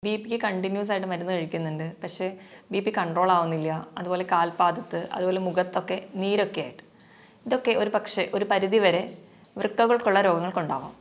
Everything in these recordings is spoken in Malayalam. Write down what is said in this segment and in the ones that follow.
ബിപിക്ക് കണ്ടിന്യൂസ് ആയിട്ട് മരുന്ന് കഴിക്കുന്നുണ്ട്. പക്ഷേ ബിപി കൺട്രോൾ ആവുന്നില്ല. അതുപോലെ കാൽപാദത്ത്, അതുപോലെ മുഖത്തൊക്കെ നീരൊക്കെ ആയിട്ട്. ഇതൊക്കെ ഒരു പരിധിവരെ വൃക്കകൾക്കുള്ള രോഗങ്ങൾക്കുണ്ടാവാം.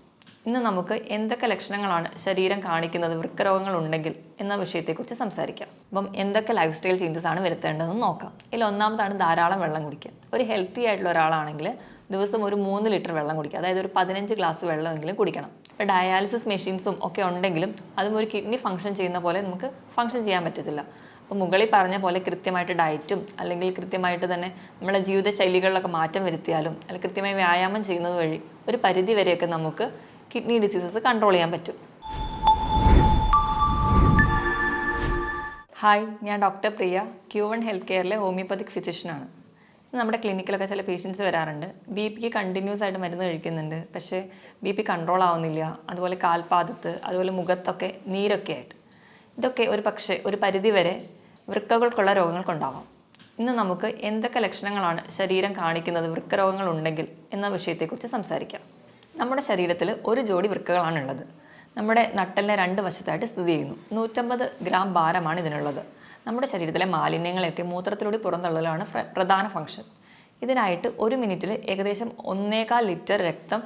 ഇന്ന് നമുക്ക് എന്തൊക്കെ ലക്ഷണങ്ങളാണ് ശരീരം കാണിക്കുന്നത് വൃക്കരോഗങ്ങൾ ഉണ്ടെങ്കിൽ എന്ന വിഷയത്തെക്കുറിച്ച് സംസാരിക്കാം. അപ്പം എന്തൊക്കെ ലൈഫ് സ്റ്റൈൽ ചേഞ്ചസ് ആണ് വരുത്തേണ്ടതെന്ന് നോക്കാം. ഇതിൽ ഒന്നാമതാണ് ധാരാളം വെള്ളം കുടിക്കുക. ഒരു ഹെൽത്തി ആയിട്ടുള്ള ഒരാളാണെങ്കിൽ ദിവസം ഒരു 3 ലിറ്റർ വെള്ളം കുടിക്കുക. അതായത് ഒരു 15 ഗ്ലാസ് വെള്ളമെങ്കിലും കുടിക്കണം. ഇപ്പോൾ ഡയാലിസിസ് മെഷീൻസും ഒക്കെ ഉണ്ടെങ്കിലും അതും ഒരു കിഡ്നി ഫംഗ്ഷൻ ചെയ്യുന്ന പോലെ നമുക്ക് ഫംഗ്ഷൻ ചെയ്യാൻ പറ്റത്തില്ല. അപ്പോൾ മുകളിൽ പറഞ്ഞ പോലെ കൃത്യമായിട്ട് ഡയറ്റും അല്ലെങ്കിൽ കൃത്യമായിട്ട് തന്നെ നമ്മുടെ ജീവിതശൈലികളിലൊക്കെ മാറ്റം വരുത്തിയാലും അല്ലെങ്കിൽ കൃത്യമായി വ്യായാമം ചെയ്യുന്നത് വഴി ഒരു പരിധി വരെയൊക്കെ നമുക്ക് കിഡ്നി ഡിസീസസ് കൺട്രോൾ ചെയ്യാൻ പറ്റും. ഹായ്, ഞാൻ ഡോക്ടർ പ്രിയ, Q1 ഹെൽത്ത് കെയറിലെ ഹോമിയോപ്പതിക് ഫിസിഷ്യനാണ്. നമ്മുടെ ക്ലിനിക്കിലൊക്കെ ചില പേഷ്യൻസ് വരാറുണ്ട്. ബിപിക്ക് കണ്ടിന്യൂസ് ആയിട്ട് മരുന്ന് കഴിക്കുന്നുണ്ട്. പക്ഷേ ബിപി കൺട്രോൾ ആവുന്നില്ല. അതുപോലെ കാൽപാദത്ത്, അതുപോലെ മുഖത്തൊക്കെ നീരൊക്കെ ആയിട്ട്. ഇതൊക്കെ ഒരു പരിധിവരെ വൃക്കകൾക്കുള്ള രോഗങ്ങൾക്കുണ്ടാവാം. ഇന്ന് നമുക്ക് എന്തൊക്കെ ലക്ഷണങ്ങളാണ് ശരീരം കാണിക്കുന്നത് വൃക്കരോഗങ്ങൾ ഉണ്ടെങ്കിൽ എന്ന വിഷയത്തെക്കുറിച്ച് സംസാരിക്കാം. നമ്മുടെ ശരീരത്തിൽ ഒരു ജോഡി വൃക്കകളാണുള്ളത്. നമ്മുടെ നട്ടലിനെ 2 വശത്തായിട്ട് സ്ഥിതി ചെയ്യുന്നു. 150 ഗ്രാം ഭാരമാണ് ഇതിനുള്ളത്. നമ്മുടെ ശരീരത്തിലെ മാലിന്യങ്ങളെയൊക്കെ മൂത്രത്തിലൂടെ പുറന്തള്ളലാണ് പ്രധാന ഫംഗ്ഷൻ. ഇതിനായിട്ട് 1 മിനിറ്റിൽ ഏകദേശം 1.25 ലിറ്റർ രക്തം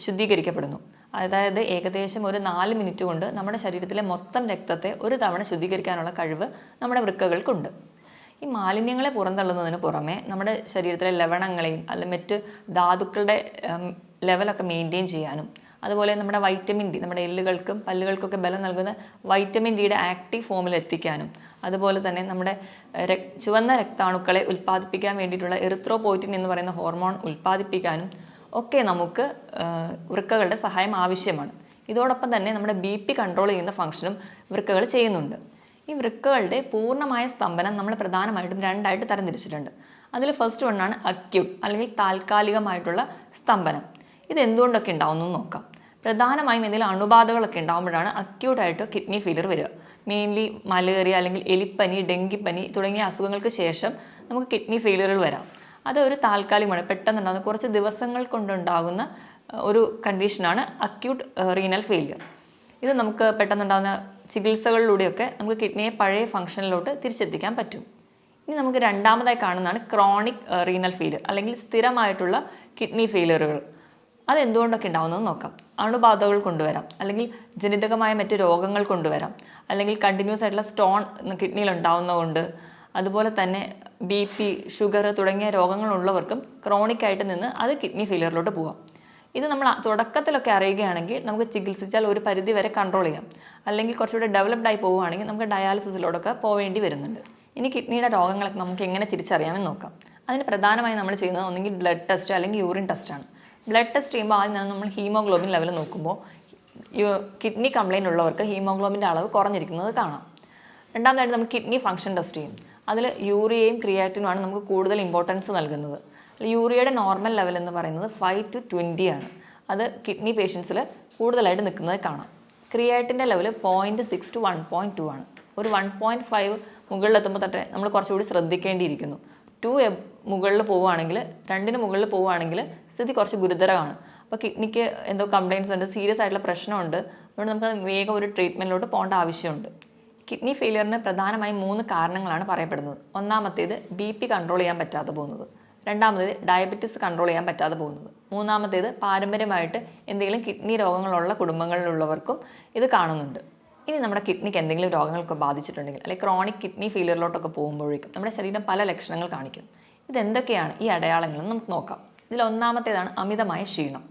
ശുദ്ധീകരിക്കപ്പെടുന്നു. അതായത് ഏകദേശം ഒരു 4 മിനിറ്റ് കൊണ്ട് നമ്മുടെ ശരീരത്തിലെ മൊത്തം രക്തത്തെ ഒരു തവണ ശുദ്ധീകരിക്കാനുള്ള കഴിവ് നമ്മുടെ വൃക്കകൾക്കുണ്ട്. ഈ മാലിന്യങ്ങളെ പുറന്തള്ളുന്നതിന് പുറമെ നമ്മുടെ ശരീരത്തിലെ ലവണങ്ങളെയും അല്ലെങ്കിൽ മറ്റ് ധാതുക്കളുടെ ലെവലൊക്കെ മെയിൻറ്റെയിൻ ചെയ്യാനും അതുപോലെ നമ്മുടെ വൈറ്റമിൻ ഡി, നമ്മുടെ എല്ലുകൾക്കും പല്ലുകൾക്കൊക്കെ ബലം നൽകുന്ന വൈറ്റമിൻ ഡിയുടെ ആക്റ്റീവ് ഫോമിൽ എത്തിക്കാനും അതുപോലെ തന്നെ നമ്മുടെ ചുവന്ന രക്താണുക്കളെ ഉൽപ്പാദിപ്പിക്കാൻ വേണ്ടിയിട്ടുള്ള എറിത്രോപോയിറ്റിൻ എന്ന് പറയുന്ന ഹോർമോൺ ഉൽപ്പാദിപ്പിക്കാനും ഒക്കെ നമുക്ക് വൃക്കകളുടെ സഹായം ആവശ്യമാണ്. ഇതോടൊപ്പം തന്നെ നമ്മുടെ ബിപി കൺട്രോൾ ചെയ്യുന്ന ഫംഗ്ഷനും വൃക്കകൾ ചെയ്യുന്നുണ്ട്. ഈ വൃക്കകളുടെ പൂർണ്ണമായ സ്തംഭനം നമ്മൾ പ്രധാനമായിട്ടും 2ആയിട്ട് തരംതിരിച്ചിട്ടുണ്ട്. അതിൽ ഫസ്റ്റ് വണ്ണാണ് അക്യൂട്ട് അല്ലെങ്കിൽ താൽക്കാലികമായിട്ടുള്ള സ്തംഭനം. ഇത് എന്തുകൊണ്ടൊക്കെ ഉണ്ടാവുമെന്ന് നോക്കാം. പ്രധാനമായും എന്തെങ്കിലും അണുബാധകളൊക്കെ ഉണ്ടാകുമ്പോഴാണ് അക്യൂട്ടായിട്ട് കിഡ്നി ഫെയിലിയർ വരിക. മെയിൻലി മലേറിയ അല്ലെങ്കിൽ എലിപ്പനി, ഡെങ്കിപ്പനി തുടങ്ങിയ അസുഖങ്ങൾക്ക് ശേഷം നമുക്ക് കിഡ്നി ഫെയിലിയറുകൾ വരാം. അത് ഒരു താൽക്കാലികമാണ്, പെട്ടെന്നുണ്ടാകുന്ന കുറച്ച് ദിവസങ്ങൾ കൊണ്ടുണ്ടാകുന്ന ഒരു കണ്ടീഷനാണ് അക്യൂട്ട് റീനൽ ഫെയിലിയർ. ഇത് നമുക്ക് പെട്ടെന്നുണ്ടാകുന്ന ചികിത്സകളിലൂടെയൊക്കെ നമുക്ക് കിഡ്നിയെ പഴയ ഫംഗ്ഷനിലോട്ട് തിരിച്ചെത്തിക്കാൻ പറ്റും. ഇനി നമുക്ക് രണ്ടാമതായി കാണുന്നതാണ് ക്രോണിക് റീനൽ ഫെയിലിയർ അല്ലെങ്കിൽ സ്ഥിരമായിട്ടുള്ള കിഡ്നി ഫെയിലിയറുകൾ. അതെന്തുകൊണ്ടൊക്കെ ഉണ്ടാവുന്നത് നോക്കാം. അണുബാധകൾ കൊണ്ടുവരാം, അല്ലെങ്കിൽ ജനിതകമായ മറ്റ് രോഗങ്ങൾ കൊണ്ടുവരാം, അല്ലെങ്കിൽ കണ്ടിന്യൂസ് ആയിട്ടുള്ള സ്റ്റോൺ കിഡ്നിയിൽ ഉണ്ടാവുന്നതുകൊണ്ട്, അതുപോലെ തന്നെ BP, ഷുഗർ തുടങ്ങിയ രോഗങ്ങളുള്ളവർക്കും ക്രോണിക്കായിട്ട് നിന്ന് അത് കിഡ്നി ഫെയിലിയറിലോട്ട് പോകാം. ഇത് നമ്മൾ തുടക്കത്തിലൊക്കെ അറിയുകയാണെങ്കിൽ നമുക്ക് ചികിത്സിച്ചാൽ ഒരു പരിധി വരെ കൺട്രോൾ ചെയ്യാം. അല്ലെങ്കിൽ കുറച്ചുകൂടെ ഡെവലപ്ഡ് ആയി പോവുകയാണെങ്കിൽ നമുക്ക് ഡയാലിസിസിലോടൊക്കെ പോവേണ്ടി വരുന്നുണ്ട്. ഇനി കിഡ്നിയുടെ രോഗങ്ങളൊക്കെ നമുക്ക് എങ്ങനെ തിരിച്ചറിയാമെന്ന് നോക്കാം. അതിന് പ്രധാനമായി നമ്മൾ ചെയ്യുന്നത് ഒന്നെങ്കിൽ ബ്ലഡ് ടെസ്റ്റ് അല്ലെങ്കിൽ യൂറിൻ ടെസ്റ്റാണ്. ബ്ലഡ് ടെസ്റ്റ് ചെയ്യുമ്പോൾ ആദ്യം നമ്മൾ ഹീമോഗ്ലോബിൻ ലെവൽ നോക്കുമ്പോൾ കിഡ്നി കംപ്ലയിൻ്റ് ഉള്ളവർക്ക് ഹീമോഗ്ലോബിൻ്റെ അളവ് കുറഞ്ഞിരിക്കുന്നത് കാണാം. രണ്ടാമതായിട്ട് നമ്മൾ കിഡ്നി ഫംഗ്ഷൻ ടെസ്റ്റ് ചെയ്യും. അതിൽ യൂറിയയും ക്രിയാറ്റിനുമാണ് നമുക്ക് കൂടുതൽ ഇമ്പോർട്ടൻസ് നൽകുന്നത്. യൂറിയയുടെ നോർമൽ ലെവൽ എന്ന് പറയുന്നത് 5 to 20 ആണ്. അത് കിഡ്നി പേഷ്യൻസിൽ കൂടുതലായിട്ട് നിൽക്കുന്നത് കാണാം. ക്രിയാറ്റിൻ്റെ ലെവൽ 0.6 to 1.2 ആണ്. ഒരു 1.5 മുകളിലെത്തുമ്പോൾ തൊട്ടേ നമ്മൾ കുറച്ചുകൂടി ശ്രദ്ധിക്കേണ്ടിയിരിക്കുന്നു. 2 മുകളിൽ പോവുകയാണെങ്കിൽ, 2 മുകളിൽ പോവുകയാണെങ്കിൽ സ്ഥിതി കുറച്ച് ഗുരുതരമാണ്. അപ്പോൾ കിഡ്നിക്ക് എന്തോ കംപ്ലയിൻറ്റ്സ് ഉണ്ട്, സീരിയസ് ആയിട്ടുള്ള പ്രശ്നമുണ്ട്. അതുകൊണ്ട് നമുക്ക് വേഗം ഒരു ട്രീറ്റ്മെൻറ്റിലോട്ട് പോകേണ്ട ആവശ്യമുണ്ട്. കിഡ്നി ഫെയിലിയറിന് പ്രധാനമായും 3 കാരണങ്ങളാണ് പറയപ്പെടുന്നത്. ഒന്നാമത്തേത് BP കൺട്രോൾ ചെയ്യാൻ പറ്റാതെ പോകുന്നത്. രണ്ടാമത്തേത് ഡയബറ്റിസ് കൺട്രോൾ ചെയ്യാൻ പറ്റാതെ പോകുന്നത്. മൂന്നാമത്തേത് പാരമ്പര്യമായിട്ട് എന്തെങ്കിലും കിഡ്നി രോഗങ്ങളുള്ള കുടുംബങ്ങളിലുള്ളവർക്കും ഇത് കാണുന്നുണ്ട്. ഇനി നമ്മുടെ കിഡ്നിക്ക് എന്തെങ്കിലും രോഗങ്ങളൊക്കെ ബാധിച്ചിട്ടുണ്ടെങ്കിൽ അല്ലെങ്കിൽ ക്രോണിക് കിഡ്നി ഫെയിലിയറിലോട്ടൊക്കെ പോകുമ്പോഴേക്കും നമ്മുടെ ശരീരം പല ലക്ഷണങ്ങൾ കാണിക്കും. ഇതെന്തൊക്കെയാണ് ഈ അടയാളങ്ങളെന്ന് നമുക്ക് നോക്കാം. ഇതിൽ ഒന്നാമത്തേതാണ് അമിതമായ ക്ഷീണം.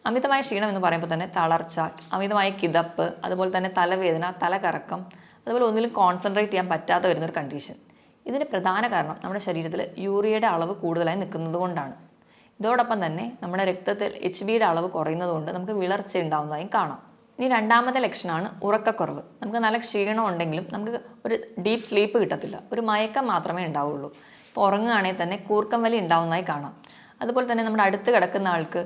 അമിതമായ ക്ഷീണം എന്ന് പറയുമ്പോൾ തന്നെ തളർച്ച, അമിതമായ കിതപ്പ്, അതുപോലെ തന്നെ തലവേദന, തലകറക്കം, അതുപോലെ ഒന്നിലും കോൺസെൻട്രേറ്റ് ചെയ്യാൻ പറ്റാതെ വരുന്നൊരു കണ്ടീഷൻ. ഇതിന് പ്രധാന കാരണം നമ്മുടെ ശരീരത്തിൽ യൂറിയയുടെ അളവ് കൂടുതലായി നിൽക്കുന്നത് കൊണ്ടാണ്. ഇതോടൊപ്പം തന്നെ നമ്മുടെ രക്തത്തിൽ HBയുടെ അളവ് കുറയുന്നത് കൊണ്ട് നമുക്ക് വിളർച്ച ഉണ്ടാകുന്നതായും കാണാം. ഇനി രണ്ടാമത്തെ ലക്ഷണമാണ് ഉറക്കക്കുറവ്. നമുക്ക് നല്ല ക്ഷീണം ഉണ്ടെങ്കിലും നമുക്ക് ഒരു ഡീപ്പ് സ്ലീപ്പ് കിട്ടത്തില്ല, ഒരു മയക്കം മാത്രമേ ഉണ്ടാവുള്ളൂ. ഇപ്പോൾ ഉറങ്ങുകയാണെങ്കിൽ തന്നെ കൂർക്കം വലി ഉണ്ടാവുന്നതായി കാണാം. അതുപോലെ തന്നെ നമ്മുടെ അടുത്ത് കിടക്കുന്ന ആൾക്ക്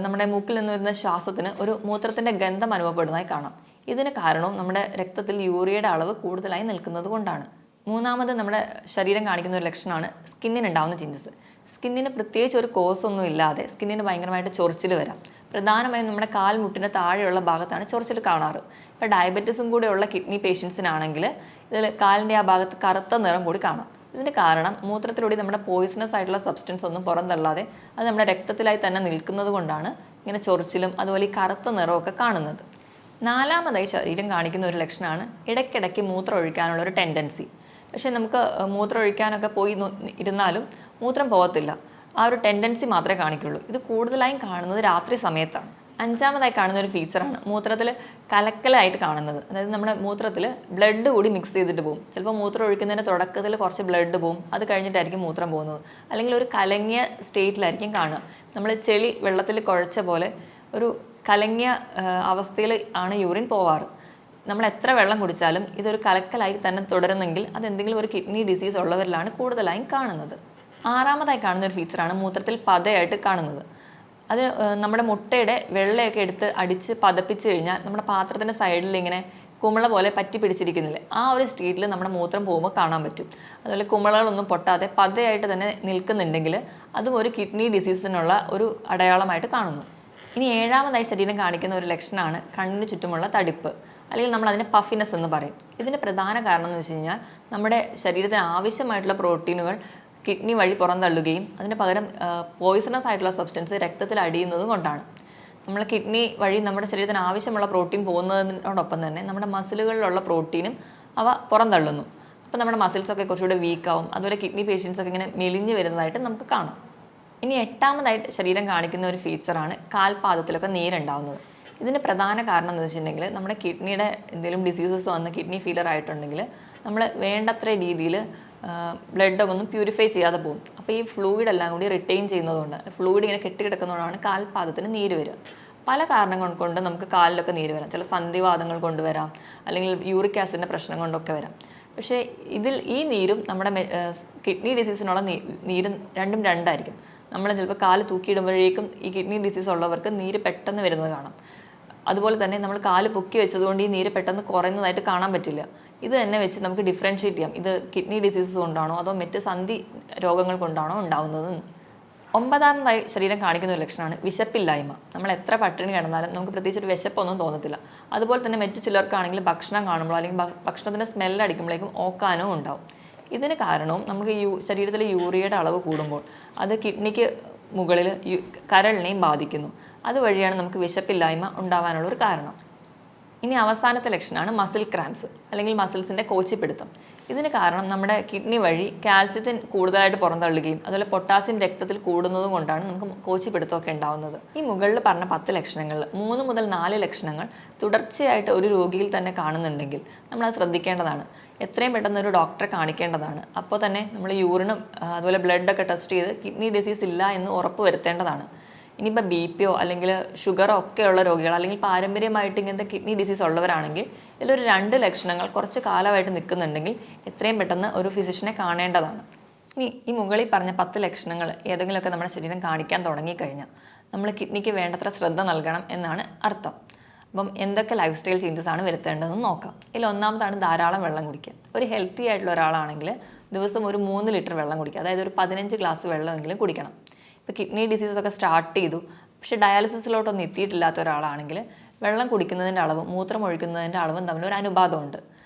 നമ്മുടെ മൂക്കിൽ നിന്ന് വരുന്ന ശ്വാസത്തിന് ഒരു മൂത്രത്തിൻ്റെ ഗന്ധം അനുഭവപ്പെടുന്നതായി കാണാം. ഇതിന് കാരണവും നമ്മുടെ രക്തത്തിൽ യൂറിയയുടെ അളവ് കൂടുതലായി നിൽക്കുന്നത് കൊണ്ടാണ്. മൂന്നാമത് നമ്മുടെ ശരീരം കാണിക്കുന്ന ഒരു ലക്ഷണമാണ് സ്കിന്നിന് ഉണ്ടാകുന്ന ചേഞ്ചസ്. സ്കിന്നിന് പ്രത്യേകിച്ച് ഒരു കോസ് ഒന്നും ഇല്ലാതെ സ്കിന്നിന് ഭയങ്കരമായിട്ട് ചൊറിച്ചിൽ വരാം. പ്രധാനമായും നമ്മുടെ കാൽമുട്ടിന് താഴെയുള്ള ഭാഗത്താണ് ചൊറിച്ചിൽ കാണാറ്. ഇപ്പോൾ ഡയബറ്റീസും കൂടെയുള്ള കിഡ്നി പേഷ്യൻസിനാണെങ്കിൽ ഇതിൽ കാലിൻ്റെ ആ ഭാഗത്ത് കറുത്ത നിറം കൂടി കാണാം. ഇതിന് കാരണം മൂത്രത്തിലൂടെ നമ്മുടെ പോയിസണസ് ആയിട്ടുള്ള സബ്സ്റ്റൻസ് ഒന്നും പുറന്തള്ളാതെ അത് നമ്മുടെ രക്തത്തിലായി തന്നെ നിൽക്കുന്നത് കൊണ്ടാണ് ഇങ്ങനെ ചൊറിച്ചിലും അതുപോലെ ഈ കറുത്ത നിറമൊക്കെ കാണുന്നത്. നാലാമതായി ശരീരം കാണിക്കുന്ന ഒരു ലക്ഷണമാണ് ഇടയ്ക്കിടയ്ക്ക് മൂത്രം ഒഴിക്കാനുള്ള ഒരു ടെൻഡൻസി. പക്ഷേ നമുക്ക് മൂത്രം ഒഴിക്കാനൊക്കെ പോയി ഇരുന്നാലും മൂത്രം പോകത്തില്ല. ആ ഒരു ടെൻഡൻസി മാത്രമേ കാണിക്കുള്ളൂ. ഇത് കൂടുതലായും കാണുന്നത് രാത്രി സമയത്താണ്. അഞ്ചാമതായി കാണുന്ന ഒരു ഫീച്ചറാണ് മൂത്രത്തിൽ കലക്കലായിട്ട് കാണുന്നത്. അതായത് നമ്മുടെ മൂത്രത്തിൽ ബ്ലഡ് കൂടി മിക്സ് ചെയ്തിട്ട് പോകും. ചിലപ്പോൾ മൂത്രം ഒഴിക്കുന്നതിൻ്റെ തുടക്കത്തിൽ കുറച്ച് ബ്ലഡ് പോകും, അത് കഴിഞ്ഞിട്ടായിരിക്കും മൂത്രം പോകുന്നത്. അല്ലെങ്കിൽ ഒരു കലങ്ങിയ സ്റ്റേറ്റിലായിരിക്കും കാണുക. നമ്മൾ ചെളി വെള്ളത്തിൽ കുഴച്ച പോലെ ഒരു കലങ്ങിയ അവസ്ഥയിൽ ആണ് യൂറിൻ പോവാറ്. നമ്മൾ എത്ര വെള്ളം കുടിച്ചാലും ഇതൊരു കലക്കലായി തന്നെ തുടരുന്നെങ്കിൽ അതെന്തെങ്കിലും ഒരു കിഡ്നി ഡിസീസ് ഉള്ളവരിലാണ് കൂടുതലായും കാണുന്നത്. ആറാമതായി കാണുന്ന ഒരു ഫീച്ചറാണ് മൂത്രത്തിൽ പതയായിട്ട് കാണുന്നത്. അത് നമ്മുടെ മുട്ടയുടെ വെള്ളയൊക്കെ എടുത്ത് അടിച്ച് പതപ്പിച്ച് കഴിഞ്ഞാൽ നമ്മുടെ പാത്രത്തിൻ്റെ സൈഡിൽ ഇങ്ങനെ കുമിള പോലെ പറ്റി പിടിച്ചിരിക്കുന്നില്ലേ, ആ ഒരു സ്റ്റേറ്റിൽ നമ്മുടെ മൂത്രം പോകുമ്പോൾ കാണാൻ പറ്റും. അതുപോലെ കുമിളകളൊന്നും പൊട്ടാതെ പതയായിട്ട് തന്നെ നിൽക്കുന്നുണ്ടെങ്കിൽ അതും ഒരു കിഡ്നി ഡിസീസിനുള്ള ഒരു അടയാളമായിട്ട് കാണുന്നു. ഇനി ഏഴാമതായി ശരീരം കാണിക്കുന്ന ഒരു ലക്ഷണമാണ് കണ്ണിന് ചുറ്റുമുള്ള തടിപ്പ്, അല്ലെങ്കിൽ നമ്മൾ അതിനെ പഫിനെസ് എന്ന് പറയും. ഇതിന് പ്രധാന കാരണം എന്ന് വെച്ച് കഴിഞ്ഞാൽ നമ്മുടെ ശരീരത്തിന് ആവശ്യമായിട്ടുള്ള പ്രോട്ടീനുകൾ കിഡ്നി വഴി പുറന്തള്ളുകയും അതിന് പകരം പോയിസണസ് ആയിട്ടുള്ള സബ്സ്റ്റൻസ് രക്തത്തിൽ അടിയുന്നതും കൊണ്ടാണ്. നമ്മൾ കിഡ്നി വഴി നമ്മുടെ ശരീരത്തിന് ആവശ്യമുള്ള പ്രോട്ടീൻ പോകുന്നതിനോടൊപ്പം തന്നെ നമ്മുടെ മസിലുകളിലുള്ള പ്രോട്ടീനും അവ പുറന്തള്ളുന്നു. അപ്പോൾ നമ്മുടെ മസിൽസൊക്കെ കുറച്ചുകൂടെ വീക്കാവും. അതുപോലെ കിഡ്നി പേഷ്യൻസൊക്കെ ഇങ്ങനെ മെലിഞ്ഞ് വരുന്നതായിട്ട് നമുക്ക് കാണാം. ഇനി എട്ടാമതായിട്ട് ശരീരം കാണിക്കുന്ന ഒരു ഫീച്ചറാണ് കാൽപാദത്തിലൊക്കെ നീരുണ്ടാവുന്നത്. ഇതിന് പ്രധാന കാരണം എന്ന് വെച്ചിട്ടുണ്ടെങ്കിൽ നമ്മുടെ കിഡ്നിയുടെ എന്തെങ്കിലും ഡിസീസസ് വന്ന് കിഡ്നി ഫെയിലിയർ ആയിട്ടുണ്ടെങ്കിൽ നമ്മൾ വേണ്ടത്ര രീതിയിൽ ബ്ലഡൊക്കെ ഒന്നും പ്യൂരിഫൈ ചെയ്യാതെ പോകും. അപ്പോൾ ഈ ഫ്ലൂയിഡ് എല്ലാം കൂടി റിട്ടൈൻ ചെയ്യുന്നതുകൊണ്ട്, ഫ്ലൂയിഡ് ഇങ്ങനെ കെട്ടിക്കിടക്കുന്നതുകൊണ്ടാണ് കാൽപാദത്തിന് നീര് വരിക. പല കാരണങ്ങൾ കൊണ്ട് നമുക്ക് കാലിലൊക്കെ നീര് വരാം. ചില സന്ധിവാതങ്ങൾ കൊണ്ടുവരാം, അല്ലെങ്കിൽ യൂറിക് ആസിഡിൻ്റെ പ്രശ്നം കൊണ്ടൊക്കെ വരാം. പക്ഷേ ഈ നീരും നമ്മുടെ കിഡ്നി ഡിസീസിനുള്ള നീരും രണ്ടും രണ്ടായിരിക്കും. നമ്മൾ ചിലപ്പോൾ കാല് തൂക്കിയിടുമ്പോഴേക്കും ഈ കിഡ്നി ഡിസീസ് ഉള്ളവർക്ക് നീര് പെട്ടെന്ന് വരുന്നത് കാണാം. അതുപോലെ തന്നെ നമ്മൾ കാല് പൊക്കി വെച്ചതുകൊണ്ട് ഈ നീര് പെട്ടെന്ന് കുറയുന്നതായിട്ട് കാണാൻ പറ്റില്ല. ഇത് തന്നെ വെച്ച് നമുക്ക് ഡിഫറൻഷ്യേറ്റ് ചെയ്യാം, ഇത് കിഡ്നി ഡിസീസസ് കൊണ്ടാണോ അതോ മറ്റ് സന്ധി രോഗങ്ങൾ കൊണ്ടാണോ ഉണ്ടാവുന്നതെന്ന്. ഒമ്പതാമതായി ശരീരം കാണിക്കുന്ന ഒരു ലക്ഷണമാണ് വിശപ്പില്ലായ്മ. നമ്മൾ എത്ര പട്ടിണി കിടന്നാലും നമുക്ക് പ്രത്യേകിച്ച് ഒരു വിശപ്പൊന്നും തോന്നത്തില്ല. അതുപോലെ തന്നെ മറ്റു ചിലർക്കാണെങ്കിൽ ഭക്ഷണം കാണുമ്പോൾ അല്ലെങ്കിൽ ഭക്ഷണത്തിൻ്റെ സ്മെല്ലടിക്കുമ്പോഴേക്കും ഓക്കാനവും ഉണ്ടാവും. ഇതിന് കാരണവും നമുക്ക് ശരീരത്തിലെ യൂറിയയുടെ അളവ് കൂടുമ്പോൾ അത് കിഡ്നിക്ക് മുകളിൽ കരളിനെയും ബാധിക്കുന്നു. അതുവഴിയാണ് നമുക്ക് വിശപ്പില്ലായ്മ ഉണ്ടാവാനുള്ളൊരു കാരണം. ഇനി അവസാനത്തെ ലക്ഷണമാണ് മസിൽ ക്രാംസ്, അല്ലെങ്കിൽ മസിൽസിൻ്റെ കോച്ചിപ്പിടുത്തം. ഇതിന് കാരണം നമ്മുടെ കിഡ്നി വഴി കാൽസ്യത്തിന് കൂടുതലായിട്ട് പുറന്തള്ളുകയും അതുപോലെ പൊട്ടാസ്യം രക്തത്തിൽ കൂടുന്നതും കൊണ്ടാണ് നമുക്ക് കോച്ചിപ്പിടുത്തമൊക്കെ ഉണ്ടാവുന്നത്. ഈ മുകളിൽ പറഞ്ഞ 10 ലക്ഷണങ്ങളിൽ 3 മുതൽ 4 ലക്ഷണങ്ങൾ തുടർച്ചയായിട്ട് ഒരു രോഗിയിൽ തന്നെ കാണുന്നുണ്ടെങ്കിൽ നമ്മളത് ശ്രദ്ധിക്കേണ്ടതാണ്. എത്രയും പെട്ടെന്ന് ഒരു ഡോക്ടറെ കാണിക്കേണ്ടതാണ്. അപ്പോൾ തന്നെ നമ്മൾ യൂറിനും അതുപോലെ ബ്ലഡൊക്കെ ടെസ്റ്റ് ചെയ്ത് കിഡ്നി ഡിസീസ് ഇല്ല എന്ന് ഉറപ്പ് വരുത്തേണ്ടതാണ്. ഇനിയിപ്പോൾ BP അല്ലെങ്കിൽ ഷുഗറോ ഒക്കെയുള്ള രോഗികൾ, അല്ലെങ്കിൽ പാരമ്പര്യമായിട്ട് ഇങ്ങനത്തെ കിഡ്നി ഡിസീസ് ഉള്ളവരാണെങ്കിൽ ഇതിലൊരു 2 ലക്ഷണങ്ങൾ കുറച്ച് കാലമായിട്ട് നിൽക്കുന്നുണ്ടെങ്കിൽ എത്രയും പെട്ടെന്ന് ഒരു ഫിസിഷ്യനെ കാണേണ്ടതാണ്. ഇനി ഈ മുകളിൽ പറഞ്ഞ 10 ലക്ഷണങ്ങൾ ഏതെങ്കിലുമൊക്കെ നമ്മുടെ ശരീരം കാണിക്കാൻ തുടങ്ങിക്കഴിഞ്ഞാൽ നമ്മൾ കിഡ്നിക്ക് വേണ്ടത്ര ശ്രദ്ധ നൽകണം എന്നാണ് അർത്ഥം. അപ്പം എന്തൊക്കെ ലൈഫ് സ്റ്റൈൽ ചേഞ്ചസ് ആണ് വരുത്തേണ്ടതെന്ന് നോക്കാം. ഇതിൽ ഒന്നാമതാണ് ധാരാളം വെള്ളം കുടിക്കുക. ഒരു ഹെൽത്തി ആയിട്ടുള്ള ഒരാളാണെങ്കിൽ ദിവസം ഒരു 3 ലിറ്റർ വെള്ളം കുടിക്കുക. അതായത് ഒരു 15 ഗ്ലാസ് വെള്ളമെങ്കിലും കുടിക്കണം. ഇപ്പോൾ കിഡ്നി ഡിസീസസ് ഒക്കെ സ്റ്റാർട്ട് ചെയ്തു, പക്ഷേ ഡയാലിസിസിലോട്ടൊന്നും എത്തിയിട്ടില്ലാത്ത ഒരാളാണെങ്കിൽ വെള്ളം കുടിക്കുന്നതിൻ്റെ അളവും മൂത്രം ഒഴിക്കുന്നതിൻ്റെ അളവും തമ്മിൽ ഒരു അനുപാതമുണ്ട്.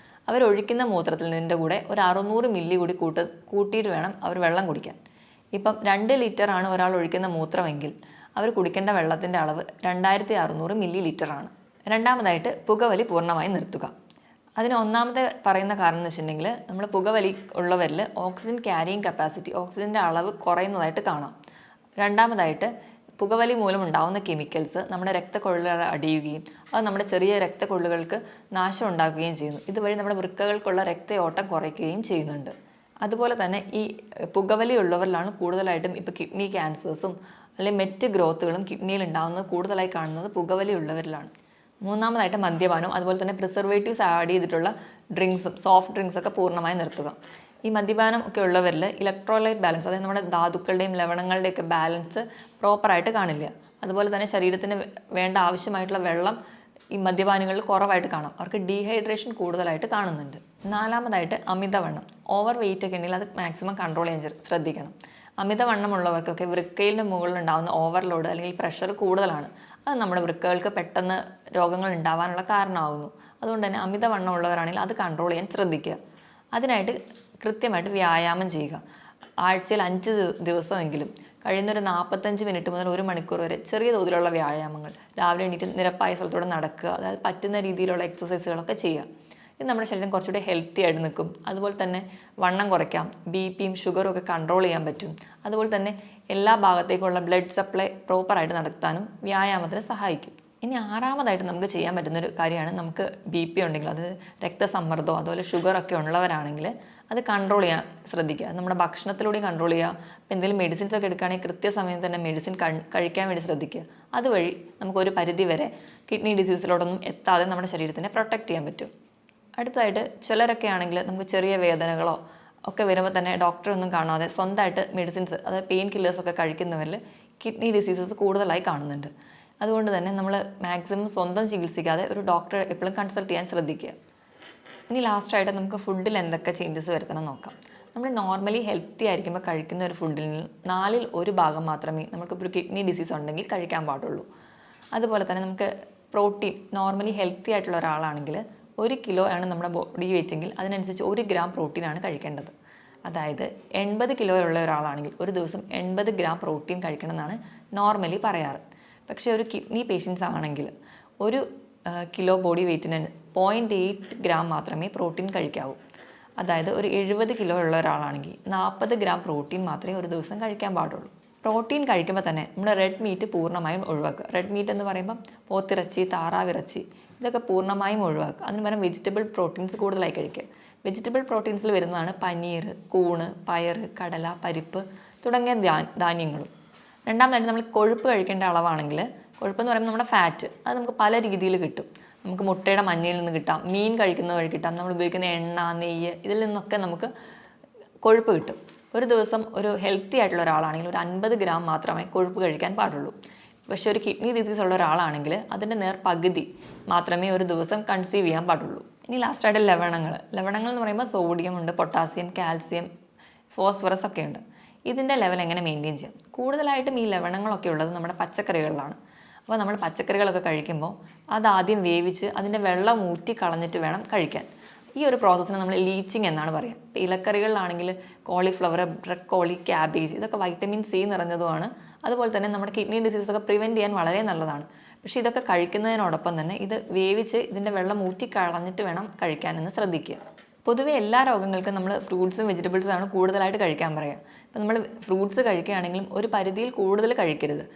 അവരൊഴിക്കുന്ന മൂത്രത്തിൽ നിന്നിൻ്റെ കൂടെ ഒരു 600 മില്ലി കൂടി കൂട്ടിയിട്ട് വേണം അവർ വെള്ളം കുടിക്കാൻ. ഇപ്പം 2 ലിറ്റർ ആണ് ഒരാൾ ഒഴിക്കുന്ന മൂത്രമെങ്കിൽ അവർ കുടിക്കേണ്ട വെള്ളത്തിൻ്റെ അളവ് 2600 മില്ലി ലിറ്ററാണ്. രണ്ടാമതായിട്ട് പുകവലി പൂർണ്ണമായി നിർത്തുക. അതിന് ഒന്നാമത്തെ പറയുന്ന കാരണം എന്ന് വെച്ചിട്ടുണ്ടെങ്കിൽ നമ്മൾ പുകവലി ഉള്ളവരിൽ ഓക്സിജൻ ക്യാരിയിങ് കപ്പാസിറ്റി, ഓക്സിജൻ്റെ അളവ് കുറയുന്നതായിട്ട് കാണാം. രണ്ടാമതായിട്ട് പുകവലി മൂലം ഉണ്ടാകുന്ന കെമിക്കൽസ് നമ്മുടെ രക്തക്കൊള്ളുകൾ അടിയുകയും അത് നമ്മുടെ ചെറിയ രക്തക്കൊള്ളുകൾക്ക് നാശം ഉണ്ടാക്കുകയും ചെയ്യുന്നു. ഇതുവഴി നമ്മുടെ വൃക്കകൾക്കുള്ള രക്തയോട്ടം കുറയ്ക്കുകയും ചെയ്യുന്നുണ്ട്. അതുപോലെ തന്നെ ഈ പുകവലി ഉള്ളവരിലാണ് കൂടുതലായിട്ടും ഇപ്പോൾ കിഡ്നി ക്യാൻസേഴ്സും അല്ലെങ്കിൽ മറ്റ് ഗ്രോത്തുകളും കിഡ്നിയിൽ ഉണ്ടാകുന്നത് കൂടുതലായി കാണുന്നത് പുകവലി ഉള്ളവരിലാണ്. മൂന്നാമതായിട്ട് മദ്യപാനം, അതുപോലെ തന്നെ പ്രിസർവേറ്റീവ്സ് ആഡ് ചെയ്തിട്ടുള്ള ഡ്രിങ്ക്സും സോഫ്റ്റ് ഡ്രിങ്ക്സൊക്കെ പൂർണ്ണമായി നിർത്തുക. ഈ മദ്യപാനം ഒക്കെ ഉള്ളവരിൽ ഇലക്ട്രോലൈറ്റ് ബാലൻസ്, അതായത് നമ്മുടെ ധാതുക്കളുടെയും ലവണങ്ങളുടെയൊക്കെ ബാലൻസ് പ്രോപ്പറായിട്ട് കാണില്ല. അതുപോലെ തന്നെ ശരീരത്തിന് വേണ്ട ആവശ്യമായിട്ടുള്ള വെള്ളം ഈ മദ്യപാനികളിൽ കുറവായിട്ട് കാണാം. അവർക്ക് ഡീഹൈഡ്രേഷൻ കൂടുതലായിട്ട് കാണുന്നുണ്ട്. നാലാമതായിട്ട് അമിതവണ്ണം, ഓവർ വെയിറ്റ് ഒക്കെ ഉണ്ടെങ്കിൽ അത് മാക്സിമം കൺട്രോൾ ചെയ്യാൻ ശ്രദ്ധിക്കണം. അമിതവണ്ണമുള്ളവർക്കൊക്കെ വൃക്കയിലെ മുകളിലുണ്ടാകുന്ന ഓവർലോഡ് അല്ലെങ്കിൽ പ്രഷർ കൂടുതലാണ്. അത് നമ്മുടെ വൃക്കകൾക്ക് പെട്ടെന്ന് രോഗങ്ങൾ ഉണ്ടാവാനുള്ള കാരണമാകുന്നു. അതുകൊണ്ട് തന്നെ അമിതവണ്ണം ഉള്ളവരാണെങ്കിൽ അത് കൺട്രോൾ ചെയ്യാൻ ശ്രദ്ധിക്കുക. അതിനായിട്ട് കൃത്യമായിട്ട് വ്യായാമം ചെയ്യുക. ആഴ്ചയിൽ 5 ദിവസമെങ്കിലും കഴിയുന്നൊരു 45 മിനിറ്റ് മുതൽ 1 മണിക്കൂർ വരെ ചെറിയ തോതിലുള്ള വ്യായാമങ്ങൾ, രാവിലെ എണീറ്റ് നിരപ്പായ സ്ഥലത്തൂടെ നടക്കുക, അതായത് പറ്റുന്ന രീതിയിലുള്ള എക്സസൈസുകളൊക്കെ ചെയ്യുക. ഇത് നമ്മുടെ ശരീരം കുറച്ചുകൂടി ഹെൽത്തി ആയിട്ട് നിൽക്കും. അതുപോലെ തന്നെ വണ്ണം കുറയ്ക്കാം, ബിപിയും ഷുഗറും ഒക്കെ കൺട്രോൾ ചെയ്യാൻ പറ്റും. അതുപോലെ തന്നെ എല്ലാ ഭാഗത്തേക്കുള്ള ബ്ലഡ് സപ്ലൈ പ്രോപ്പറായിട്ട് നടത്താനും വ്യായാമത്തിന് സഹായിക്കും. ഇനി 6ാമതായിട്ട് നമുക്ക് ചെയ്യാൻ പറ്റുന്നൊരു കാര്യമാണ്, നമുക്ക് BP ഉണ്ടെങ്കിൽ, അത് രക്തസമ്മർദ്ദമോ അതുപോലെ ഷുഗറൊക്കെ ഉള്ളവരാണെങ്കിൽ അത് കൺട്രോൾ ചെയ്യാൻ ശ്രദ്ധിക്കുക. അത് നമ്മുടെ ഭക്ഷണത്തിലൂടെ കൺട്രോൾ ചെയ്യുക. അപ്പോൾ എന്തെങ്കിലും മെഡിസിൻസ് ഒക്കെ എടുക്കുകയാണെങ്കിൽ കൃത്യസമയത്ത് തന്നെ മെഡിസിൻ കഴിക്കാൻ വേണ്ടി ശ്രദ്ധിക്കുക. അതുവഴി നമുക്കൊരു പരിധി വരെ കിഡ്നി ഡിസീസിലോടൊന്നും എത്താതെ നമ്മുടെ ശരീരത്തിനെ പ്രൊട്ടക്റ്റ് ചെയ്യാൻ പറ്റും. അടുത്തതായിട്ട് ചിലരൊക്കെ ആണെങ്കിൽ നമുക്ക് ചെറിയ വേദനകളോ ഒക്കെ വരുമ്പോൾ തന്നെ ഡോക്ടറെ ഒന്നും കാണാതെ സ്വന്തമായിട്ട് മെഡിസിൻസ്, അതായത് പെയിൻ കില്ലേഴ്സൊക്കെ കഴിക്കുന്നവരിൽ കിഡ്നി ഡിസീസസ് കൂടുതലായി കാണുന്നുണ്ട്. അതുകൊണ്ട് തന്നെ നമ്മൾ മാക്സിമം സ്വന്തം ചികിത്സിക്കാതെ ഒരു ഡോക്ടറെ എപ്പോഴും കൺസൾട്ട് ചെയ്യാൻ ശ്രദ്ധിക്കുക. ഇനി ലാസ്റ്റായിട്ട് നമുക്ക് ഫുഡിൽ എന്തൊക്കെ ചേഞ്ചസ് വരുത്തണം നോക്കാം. നമ്മൾ നോർമലി ഹെൽത്തി ആയിരിക്കുമ്പോൾ കഴിക്കുന്ന ഒരു ഫുഡിൽ 4ൽ 1 ഭാഗം മാത്രമേ നമുക്കിപ്പോൾ ഒരു കിഡ്നി ഡിസീസ് ഉണ്ടെങ്കിൽ കഴിക്കാൻ പാടുള്ളൂ. അതുപോലെ തന്നെ നമുക്ക് പ്രോട്ടീൻ, നോർമലി ഹെൽത്തി ആയിട്ടുള്ള ഒരാളാണെങ്കിൽ 1 കിലോ ആണ് നമ്മുടെ ബോഡി വെയിറ്റ് എങ്കിൽ അതിനനുസരിച്ച് 1 ഗ്രാം പ്രോട്ടീനാണ് കഴിക്കേണ്ടത്. അതായത് 80 കിലോ ഉള്ള ഒരാളാണെങ്കിൽ ഒരു ദിവസം 80 ഗ്രാം പ്രോട്ടീൻ കഴിക്കണമെന്നാണ് നോർമലി പറയാറ്. പക്ഷേ ഒരു കിഡ്നി പേഷ്യൻസ് ആണെങ്കിൽ 1 കിലോ ബോഡി വെയ്റ്റിന് 0.8 ഗ്രാം മാത്രമേ പ്രോട്ടീൻ കഴിക്കാവൂ. അതായത് ഒരു 70 കിലോ ഉള്ള ഒരാളാണെങ്കിൽ 40 ഗ്രാം പ്രോട്ടീൻ മാത്രമേ ഒരു ദിവസം കഴിക്കാൻ പാടുള്ളൂ. പ്രോട്ടീൻ കഴിക്കുമ്പോൾ തന്നെ നമ്മൾ റെഡ് മീറ്റ് പൂർണ്ണമായും ഒഴിവാക്കുക. റെഡ് മീറ്റ് എന്ന് പറയുമ്പം പോത്തിറച്ചി, താറാവിറച്ചി, ഇതൊക്കെ പൂർണ്ണമായും ഒഴിവാക്കുക. അതിന് പകരം വെജിറ്റബിൾ പ്രോട്ടീൻസ് കൂടുതലായി കഴിക്കുക. വെജിറ്റബിൾ പ്രോട്ടീൻസിൽ വരുന്നതാണ് പനീർ, കൂണ്, പയർ, കടല, പരിപ്പ് തുടങ്ങിയ ധാന്യങ്ങളും. രണ്ടാമതായിട്ട് നമ്മൾ കൊഴുപ്പ് കഴിക്കേണ്ട അളവാണെങ്കിൽ, കൊഴുപ്പെന്ന് പറയുമ്പോൾ നമ്മുടെ ഫാറ്റ്, അത് നമുക്ക് പല രീതിയിൽ കിട്ടും. നമുക്ക് മുട്ടയുടെ മഞ്ഞയിൽ നിന്ന് കിട്ടാം, മീൻ കഴിക്കുന്ന വഴി കിട്ടാം, നമ്മൾ ഉപയോഗിക്കുന്ന എണ്ണ, നെയ്യ്, ഇതിൽ നിന്നൊക്കെ നമുക്ക് കൊഴുപ്പ് കിട്ടും. ഒരു ദിവസം ഒരു ഹെൽത്തി ആയിട്ടുള്ള ഒരാളാണെങ്കിൽ ഒരു 50 ഗ്രാം മാത്രമേ കൊഴുപ്പ് കഴിക്കാൻ പാടുള്ളൂ. പക്ഷേ ഒരു കിഡ്നി ഡിസീസ് ഉള്ള ഒരാളാണെങ്കിൽ അതിൻ്റെ പകുതി മാത്രമേ ഒരു ദിവസം കൺസീവ് ചെയ്യാൻ പാടുള്ളൂ. ഇനി ലാസ്റ്റായിട്ട് ലവണങ്ങൾ എന്ന് പറയുമ്പോൾ സോഡിയം ഉണ്ട്, പൊട്ടാസ്യം, കാൽസ്യം, ഫോസ്ഫറസ് ഒക്കെ ഉണ്ട്. ഇതിൻ്റെ ലെവൽ എങ്ങനെ മെയിൻറ്റെയിൻ ചെയ്യാം? കൂടുതലായിട്ടും ഈ ലവണങ്ങളൊക്കെ ഉള്ളത് നമ്മുടെ പച്ചക്കറികളിലാണ്. അപ്പോൾ നമ്മൾ പച്ചക്കറികളൊക്കെ കഴിക്കുമ്പോൾ അതാദ്യം വേവിച്ച് അതിൻ്റെ വെള്ളം ഊറ്റി കളഞ്ഞിട്ട് വേണം കഴിക്കാൻ. ഈ ഒരു പ്രോസസ്സിന് നമ്മൾ ലീച്ചിങ് എന്നാണ് പറയുക. ഇപ്പോൾ ഇലക്കറികളിലാണെങ്കിൽ കോളിഫ്ലവർ, ബ്രക്കോളി, ക്യാബേജ്, ഇതൊക്കെ വൈറ്റമിൻ C നിറഞ്ഞതുമാണ്. അതുപോലെ തന്നെ നമ്മുടെ കിഡ്നി ഡിസീസൊക്കെ പ്രിവെൻറ്റ് ചെയ്യാൻ വളരെ നല്ലതാണ്. പക്ഷേ ഇതൊക്കെ കഴിക്കുന്നതിനോടൊപ്പം തന്നെ ഇത് വേവിച്ച് ഇതിൻ്റെ വെള്ളം ഊറ്റി കളഞ്ഞിട്ട് വേണം കഴിക്കാനെന്ന് ശ്രദ്ധിക്കുക. പൊതുവെ എല്ലാ രോഗങ്ങൾക്കും നമ്മൾ ഫ്രൂട്ട്സും വെജിറ്റബിൾസും ആണ് കൂടുതലായിട്ട് കഴിക്കാൻ പറയുക. ഇപ്പോൾ നമ്മൾ ഫ്രൂട്ട്സ് കഴിക്കുകയാണെങ്കിലും ഒരു പരിധിയിൽ കൂടുതൽ കഴിക്കരുത്.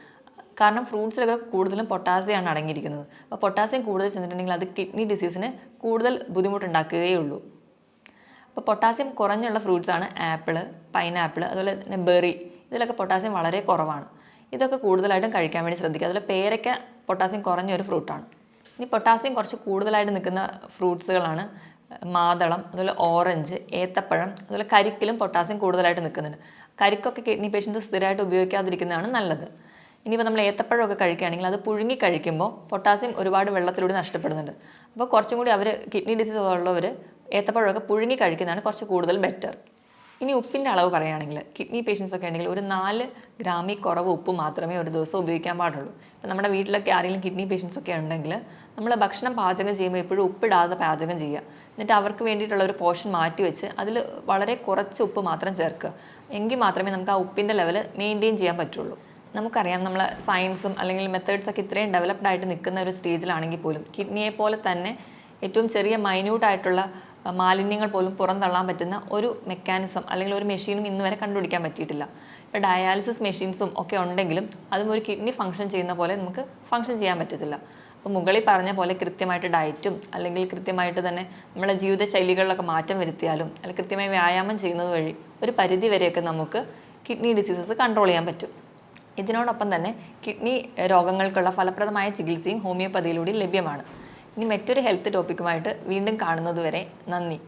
കാരണം ഫ്രൂട്ട്സിലൊക്കെ കൂടുതലും പൊട്ടാസ്യമാണ് അടങ്ങിയിരിക്കുന്നത്. അപ്പോൾ പൊട്ടാസ്യം കൂടുതൽ ചെന്നിട്ടുണ്ടെങ്കിൽ അത് കിഡ്നി ഡിസീസിന് കൂടുതൽ ബുദ്ധിമുട്ടുണ്ടാക്കുകയുള്ളൂ. അപ്പോൾ പൊട്ടാസ്യം കുറഞ്ഞുള്ള ഫ്രൂട്ട്സാണ് ആപ്പിള്, പൈനാപ്പിൾ, അതുപോലെ തന്നെ ബെറി. ഇതിലൊക്കെ പൊട്ടാസ്യം വളരെ കുറവാണ്. ഇതൊക്കെ കൂടുതലായിട്ടും കഴിക്കാൻ വേണ്ടി ശ്രദ്ധിക്കുക. അതുപോലെ പേരയ്ക്ക പൊട്ടാസ്യം കുറഞ്ഞൊരു ഫ്രൂട്ടാണ്. ഇനി പൊട്ടാസ്യം കുറച്ച് കൂടുതലായിട്ട് നിൽക്കുന്ന ഫ്രൂട്ട്സുകളാണ് മാതളം, അതുപോലെ ഓറഞ്ച്, ഏത്തപ്പഴം, അതുപോലെ കരിക്കിലും പൊട്ടാസ്യം കൂടുതലായിട്ട് നിൽക്കുന്നുണ്ട്. കരിക്കൊക്കെ കിഡ്നി പേഷ്യൻസ് സ്ഥിരമായിട്ട് ഉപയോഗിക്കാതിരിക്കുന്നതാണ് നല്ലത്. ഇനിയിപ്പോൾ നമ്മൾ ഏത്തപ്പഴമൊക്കെ കഴിക്കുകയാണെങ്കിൽ അത് പുഴുങ്ങി കഴിക്കുമ്പോൾ പൊട്ടാസ്യം ഒരുപാട് വെള്ളത്തിലൂടെ നഷ്ടപ്പെടുന്നുണ്ട്. അപ്പോൾ കുറച്ചും കൂടി കിഡ്നി ഡിസീസ് ഉള്ളവർ ഏത്തപ്പഴമൊക്കെ പുഴുങ്ങി കഴിക്കുന്നതാണ് കുറച്ച് കൂടുതൽ ബെറ്റർ. ഇനി ഉപ്പിൻ്റെ അളവ് പറയുകയാണെങ്കിൽ കിഡ്നി പേഷ്യൻസ് ഒക്കെ ഉണ്ടെങ്കിൽ ഒരു 4 ഗ്രാമിൽ കുറവ് ഉപ്പ് മാത്രമേ ഒരു ദിവസം ഉപയോഗിക്കാൻ പാടുള്ളൂ. ഇപ്പം നമ്മുടെ വീട്ടിലൊക്കെ ആരെങ്കിലും കിഡ്നി പേഷ്യൻസ് ഒക്കെ ഉണ്ടെങ്കിൽ നമ്മൾ ഭക്ഷണം പാചകം ചെയ്യുമ്പോൾ എപ്പോഴും ഉപ്പിടാതെ പാചകം ചെയ്യുക. എന്നിട്ട് അവർക്ക് വേണ്ടിയിട്ടുള്ള ഒരു പോർഷൻ മാറ്റി വെച്ച് അതിൽ വളരെ കുറച്ച് ഉപ്പ് മാത്രം ചേർക്കുക. എങ്കിൽ മാത്രമേ നമുക്ക് ആ ഉപ്പിൻ്റെ ലെവൽ മെയിൻറ്റെയിൻ ചെയ്യാൻ പറ്റുള്ളൂ. നമുക്കറിയാം, നമ്മൾ സയൻസും അല്ലെങ്കിൽ മെത്തേഡ്സൊക്കെ ഇത്രയും ഡെവലപ്ഡ് ആയിട്ട് നിൽക്കുന്ന ഒരു സ്റ്റേജിലാണെങ്കിൽ പോലും കിഡ്നിയെ പോലെ തന്നെ ഏറ്റവും ചെറിയ മൈന്യൂട്ടായിട്ടുള്ള മാലിന്യങ്ങൾ പോലും പുറന്തള്ളാൻ പറ്റുന്ന ഒരു മെക്കാനിസം അല്ലെങ്കിൽ ഒരു മെഷീനും ഇന്ന് വരെ കണ്ടുപിടിക്കാൻ പറ്റിയിട്ടില്ല. ഇപ്പോൾ ഡയാലിസിസ് മെഷീൻസും ഒക്കെ ഉണ്ടെങ്കിലും അതും ഒരു കിഡ്നി ഫംഗ്ഷൻ ചെയ്യുന്ന പോലെ നമുക്ക് ഫംഗ്ഷൻ ചെയ്യാൻ പറ്റത്തില്ല. അപ്പോൾ മുകളിൽ പറഞ്ഞ പോലെ കൃത്യമായിട്ട് ഡയറ്റും അല്ലെങ്കിൽ കൃത്യമായിട്ട് തന്നെ നമ്മളെ ജീവിതശൈലികളിലൊക്കെ മാറ്റം വരുത്തിയാലും അല്ലെങ്കിൽ കൃത്യമായി വ്യായാമം ചെയ്യുന്നത് വഴി ഒരു പരിധി വരെയൊക്കെ നമുക്ക് കിഡ്നി ഡിസീസസ് കൺട്രോൾ ചെയ്യാൻ പറ്റും. ഇതിനോടൊപ്പം തന്നെ കിഡ്നി രോഗങ്ങൾക്കുള്ള ഫലപ്രദമായ ചികിത്സയും ഹോമിയോപ്പതിയിലൂടെ ലഭ്യമാണ്. ഇനി മറ്റൊരു ഹെൽത്ത് ടോപ്പിക്കുമായിട്ട് വീണ്ടും കാണുന്നതുവരെ നന്ദി.